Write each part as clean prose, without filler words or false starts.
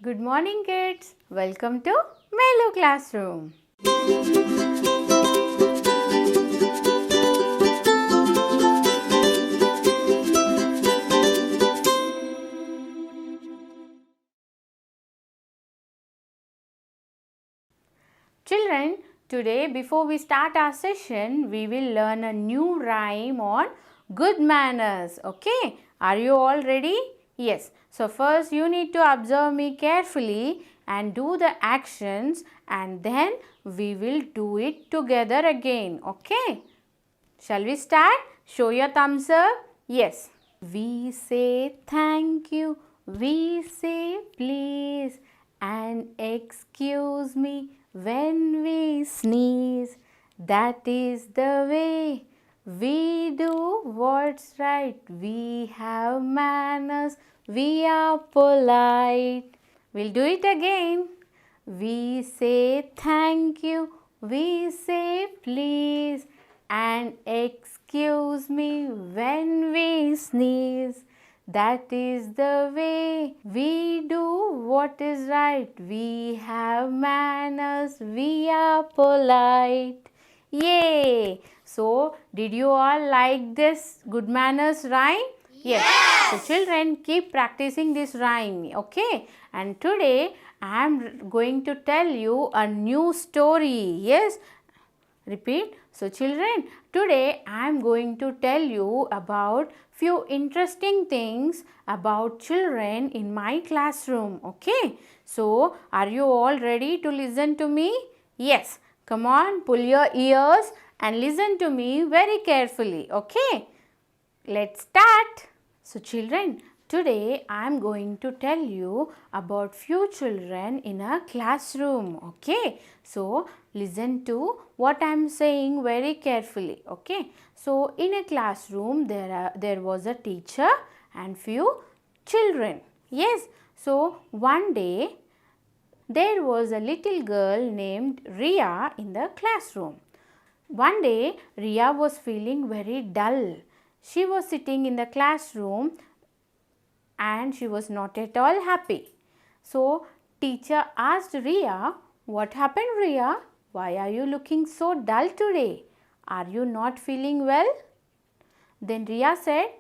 Good morning, kids. Welcome to Melu Classroom. Children, today before we start our session, we will learn a new rhyme on good manners. Okay? Are you all ready? Yes. So first you need to observe me carefully and do the actions, and then we will do it together again. Okay? Shall we start? Show your thumbs up. Yes. We say thank you. We say please. And excuse me when we sneeze. That is the way we do what's right. We have manners. We are polite. We'll do it again. We say thank you. We say please. And excuse me when we sneeze. That is the way we do what is right. We have manners. We are polite. Yay! So, did you all like this good manners rhyme? Yes. So, children, keep practicing this rhyme. Okay. And today I am going to tell you a new story. Yes. Repeat. So children, today I am going to tell you about few interesting things about children in my classroom. Okay. So are you all ready to listen to me? Yes. Come on, pull your ears and listen to me very carefully. Okay. Let's start. So children, today I am going to tell you about few children in a classroom. Okay. So listen to what I am saying very carefully. Okay. So in a classroom there was a teacher and few children. Yes. So one day there was a little girl named Ria in the classroom. One day Ria was feeling very dull. She was sitting in the classroom and she was not at all happy. So teacher asked Ria, "What happened, Ria? Why are you looking so dull today? Are you not feeling well?" Then Ria said,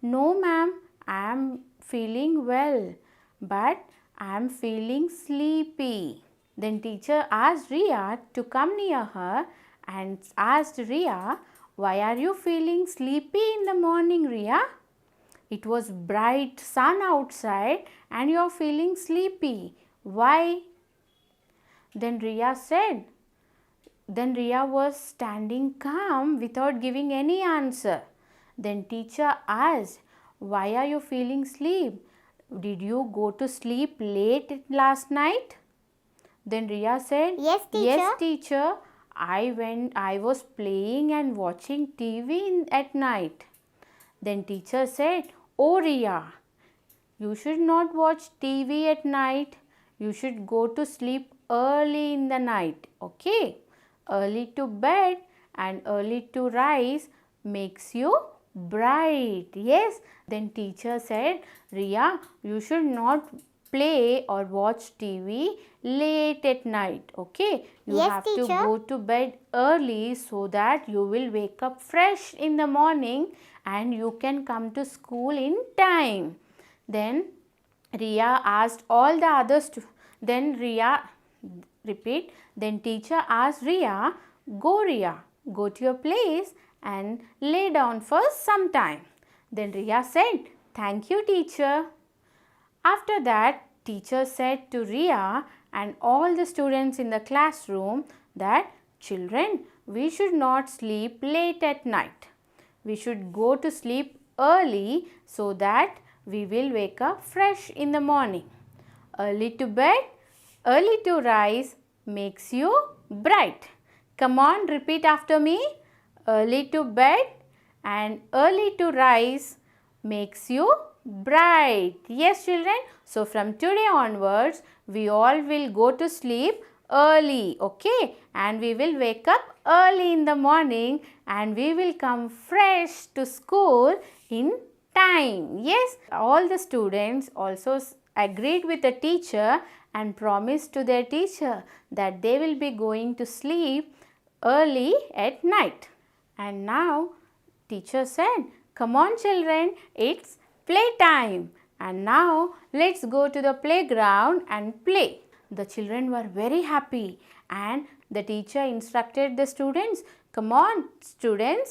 "No ma'am, I am feeling well, but I am feeling sleepy." Then teacher asked Ria to come near her and asked Ria, "Why are you feeling sleepy in the morning, Ria? It was bright sun outside and you are feeling sleepy. Why?" Then Ria said, then Ria was standing calm without giving any answer. Then teacher asked, "Why are you feeling sleep? Did you go to sleep late last night?" Then Ria said, Yes, teacher. "Yes, teacher. I was playing and watching TV at night." Then teacher said, "Oh Ria, you should not watch TV at night. You should go to sleep early in the night. Okay? Early to bed and early to rise makes you bright." Yes. Then teacher said, "Ria, you should not play or watch TV late at night. Okay? You Yes, have teacher. to go to bed early so that you will wake up fresh in the morning and you can come to school in time." Then Ria asked all the others to, then Ria, repeat, then teacher asked Ria, Ria, go to your place and lay down for some time." Then Ria said, "Thank you, teacher." After that, teacher said to Ria and all the students in the classroom that, "Children, we should not sleep late at night. We should go to sleep early so that we will wake up fresh in the morning. Early to bed, early to rise makes you bright." Come on, repeat after me. Early to bed and early to rise makes you bright. Yes, children. So from today onwards, we all will go to sleep early. Okay? And we will wake up early in the morning and we will come fresh to school in time. Yes, all the students also agreed with the teacher and promised to their teacher that they will be going to sleep early at night. And now teacher said, "Come on children, it's playtime. And now let's go to the playground and play." The children were very happy and the teacher instructed the students, "Come on students,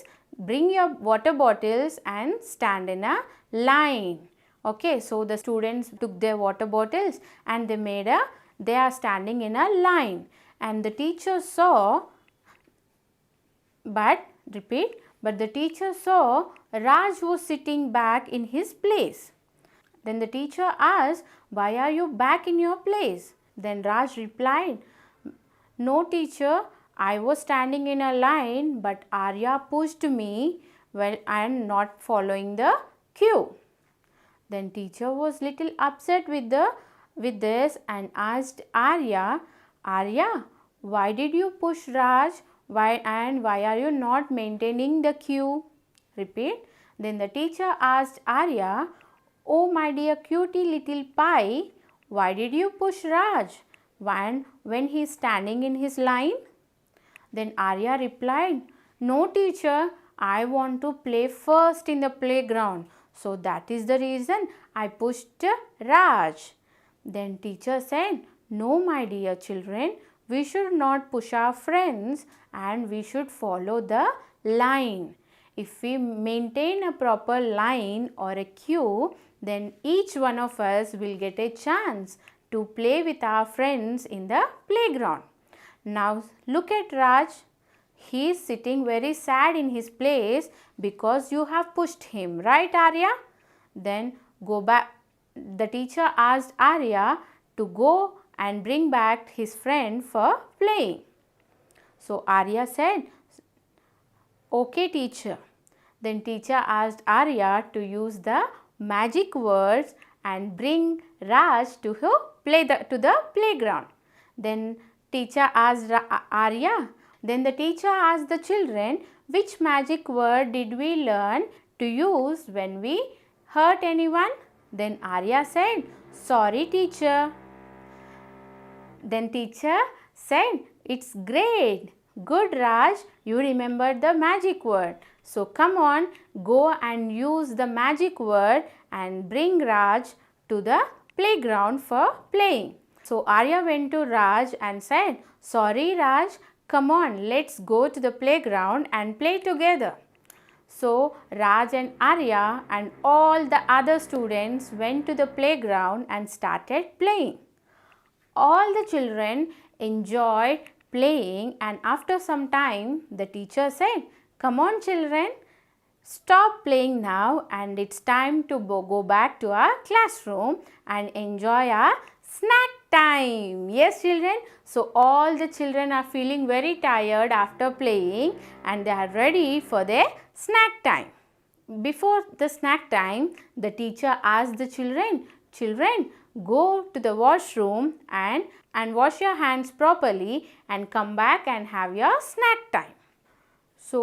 bring your water bottles and stand in a line." Okay, so the students took their water bottles and they are standing in a line. And the teacher saw, but the teacher saw Raj was sitting back in his place. Then the teacher asked, "Why are you back in your place?" Then Raj replied, "No teacher, I was standing in a line but Arya pushed me while I am not following the queue." Then teacher was little upset with this and asked Arya, "Arya, why did you push Raj? Why are you not maintaining the queue?" Repeat. Then the teacher asked Arya, "Oh my dear cutie little pie, why did you push Raj when he is standing in his line?" Then Arya replied, "No teacher, I want to play first in the playground. So that is the reason I pushed Raj." Then teacher said, "No my dear children, we should not push our friends and we should follow the line. If we maintain a proper line or a queue, then each one of us will get a chance to play with our friends in the playground." Now look at Raj. He is sitting very sad in his place because you have pushed him, right Arya? Then go back. The teacher asked Arya to go and bring back his friend for playing. So Arya said, "Okay teacher." Then teacher asked Arya to use the magic words and bring Raj to the playground. Then teacher asked Arya. Then the teacher asked the children, "Which magic word did we learn to use when we hurt anyone?" Then Arya said, "Sorry teacher." Then teacher said, "It's great. Good Raj, you remembered the magic word. So come on, go and use the magic word and bring Raj to the playground for playing." So Arya went to Raj and said, "Sorry Raj, come on, let's go to the playground and play together." So Raj and Arya and all the other students went to the playground and started playing. All the children enjoyed playing, and after some time the teacher said, "Come on children, stop playing now and it's time to go back to our classroom and enjoy our snack time." Yes children, so all the children are feeling very tired after playing and they are ready for their snack time. Before the snack time, the teacher asked the children, go to the washroom and wash your hands properly and come back and have your snack time. So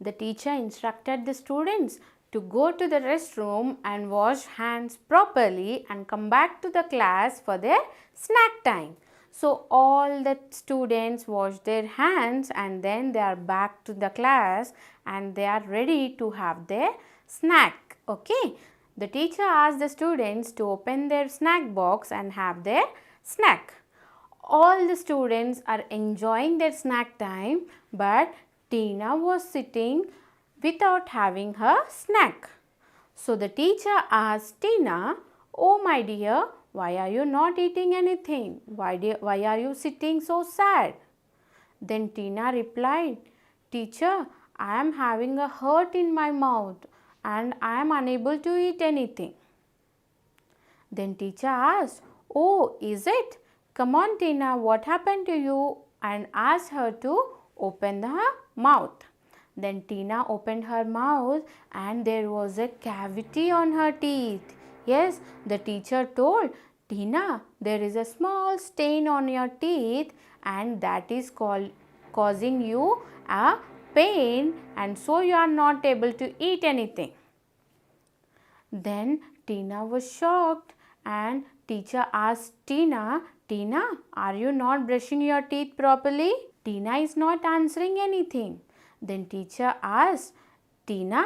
the teacher instructed the students to go to the restroom and wash hands properly and come back to the class for their snack time. So all the students washed their hands and then they are back to the class and they are ready to have their snack. Okay. The teacher asked the students to open their snack box and have their snack. All the students are enjoying their snack time, but Tina was sitting without having her snack. So the teacher asked Tina, "Oh my dear, why are you not eating anything? Why are you sitting so sad?" Then Tina replied, "Teacher, I am having a hurt in my mouth and I am unable to eat anything." Then teacher asked, "Oh, is it? Come on Tina, what happened to you?" and asked her to open her mouth. Then Tina opened her mouth and there was a cavity on her teeth. Yes, the teacher told, "Tina, there is a small stain on your teeth and that is causing you a pain and so you are not able to eat anything." Then Tina was shocked and teacher asked Tina, Tina, are you not brushing your teeth properly? Tina is not answering anything. Then teacher asked, Tina,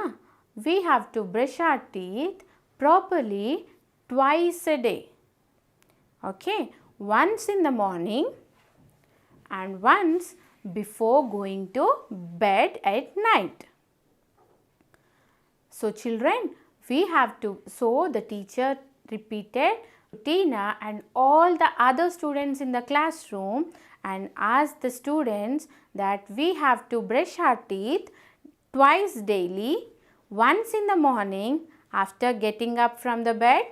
we have to brush our teeth properly twice a day. Okay, once in the morning and once before going to bed at night. So children, we have to, so the teacher repeated to Tina and all the other students in the classroom and asked the students that we have to brush our teeth twice daily, once in the morning after getting up from the bed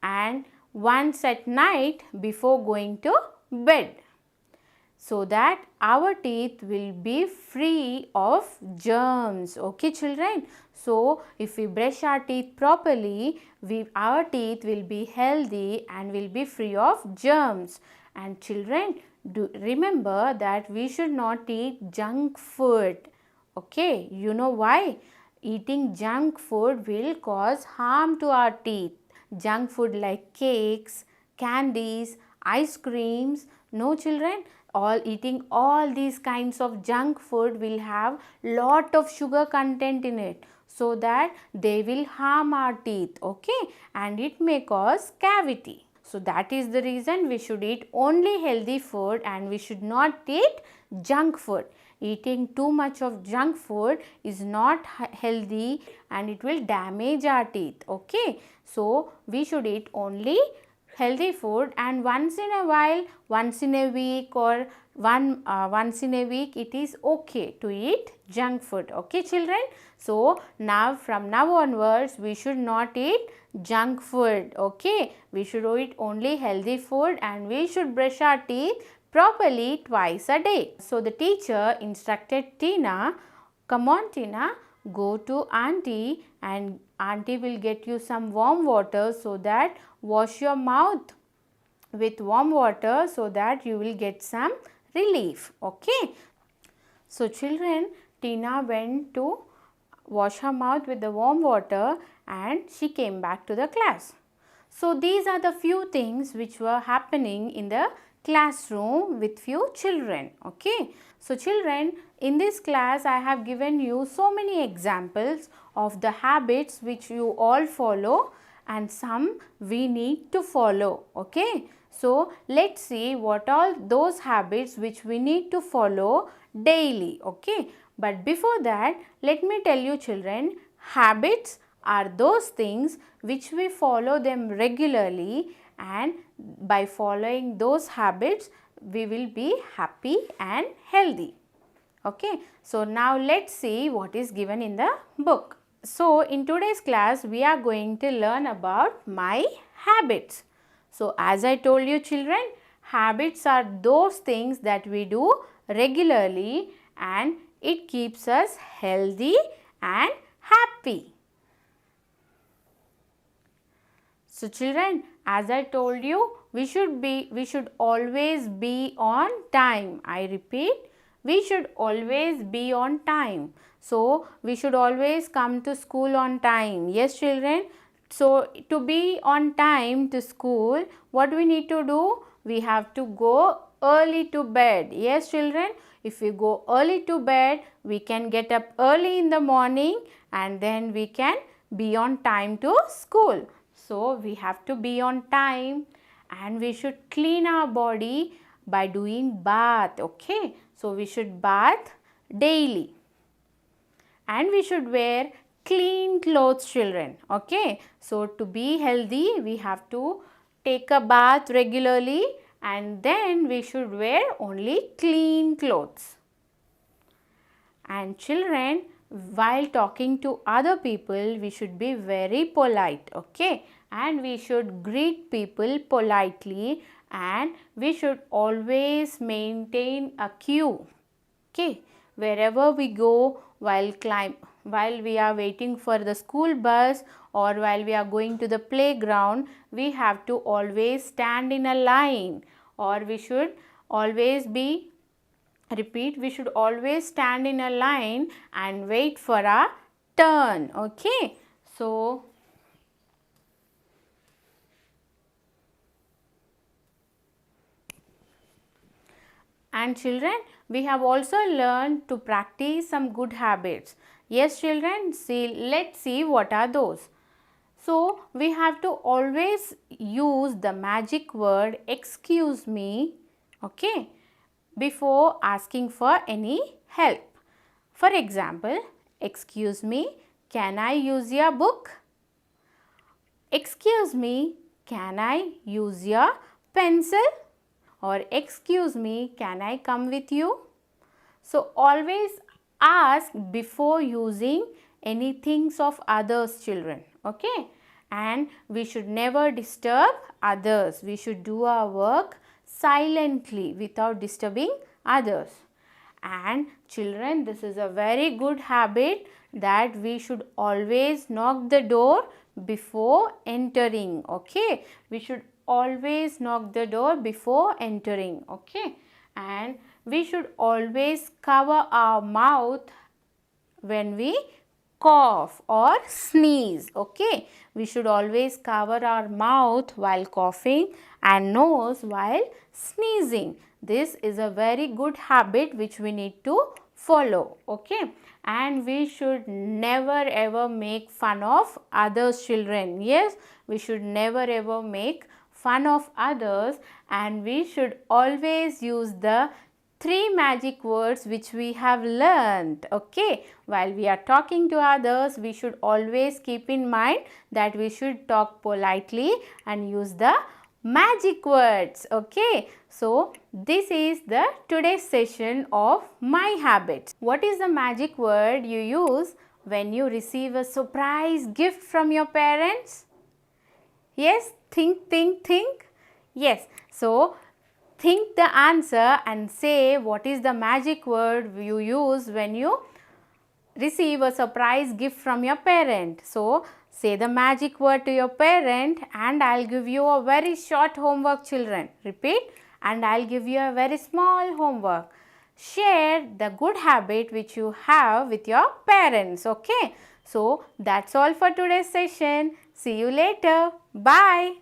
and once at night before going to bed, so that our teeth will be free of germs. Okay children, so if we brush our teeth properly, our teeth will be healthy and will be free of germs. And children, do remember that we should not eat junk food. Okay, you know why? Eating junk food will cause harm to our teeth. Junk food like cakes, candies, ice creams. No children, eating all these kinds of junk food will have lot of sugar content in it, so that they will harm our teeth. Okay, and it may cause cavity. So that is the reason we should eat only healthy food and we should not eat junk food. Eating too much of junk food is not healthy and it will damage our teeth. Okay, so we should eat only healthy food, and once in a while, once in a week or once in a week, it is okay to eat junk food. Okay children, so now from now onwards we should not eat junk food. Okay, we should eat only healthy food and we should brush our teeth properly twice a day. So the teacher instructed Tina, come on Tina, go to auntie and auntie will get you some warm water, so that wash your mouth with warm water so that you will get some relief. Okay, so children, Tina went to wash her mouth with the warm water and she came back to the class. So these are the few things which were happening in the classroom with few children. Okay, so children, in this class I have given you so many examples of the habits which you all follow and some we need to follow. Okay, so let's see what all those habits which we need to follow daily. Okay, but before that, let me tell you children, habits are those things which we follow them regularly, and by following those habits we will be happy and healthy. Okay, so now let's see what is given in the book. So in today's class we are going to learn about my habits. So as I told you children, habits are those things that we do regularly and it keeps us healthy and happy. So children, as I told you, we should always be on time. I repeat, we should always be on time. So we should always come to school on time. Yes children. So to be on time to school, what we need to do? We have to go early to bed. Yes children. If we go early to bed, we can get up early in the morning and then we can be on time to school. So we have to be on time and we should clean our body by doing bath. Okay, so we should bath daily and we should wear clean clothes children. Okay, so to be healthy we have to take a bath regularly and then we should wear only clean clothes. And children, while talking to other people we should be very polite. Okay, and we should greet people politely and we should always maintain a queue. Okay, wherever we go, while we are waiting for the school bus or while we are going to the playground, we have to always stand in a line, or we should always be, repeat, we should always stand in a line and wait for our turn. Okay, so And children, we have also learned to practice some good habits. Yes children, let's see what are those. So, we have to always use the magic word excuse me, okay, before asking for any help. For example, excuse me, can I use your book? Excuse me, can I use your pencil? Or excuse me, can I come with you? So, always ask before using any things of others children, okay? And we should never disturb others. We should do our work silently without disturbing others. And children, this is a very good habit that we should always knock the door before entering, okay? We should always knock the door before entering, okay? And we should always cover our mouth when we cough or sneeze, okay? We should always cover our mouth while coughing and nose while sneezing. This is a very good habit which we need to follow, okay? And we should never ever make fun of others children. Yes, we should never ever make fun of others, and we should always use the 3 magic words which we have learned, okay? While we are talking to others, we should always keep in mind that we should talk politely and use the magic words, okay? So, this is the today's session of my habits. What is the magic word you use when you receive a surprise gift from your parents? Yes, think. Yes, so think the answer and say what is the magic word you use when you receive a surprise gift from your parent. So, say the magic word to your parent and I'll give you a very short homework children. Repeat, and I'll give you a very small homework. Share the good habit which you have with your parents, okay? So, that's all for today's session. See you later. Bye.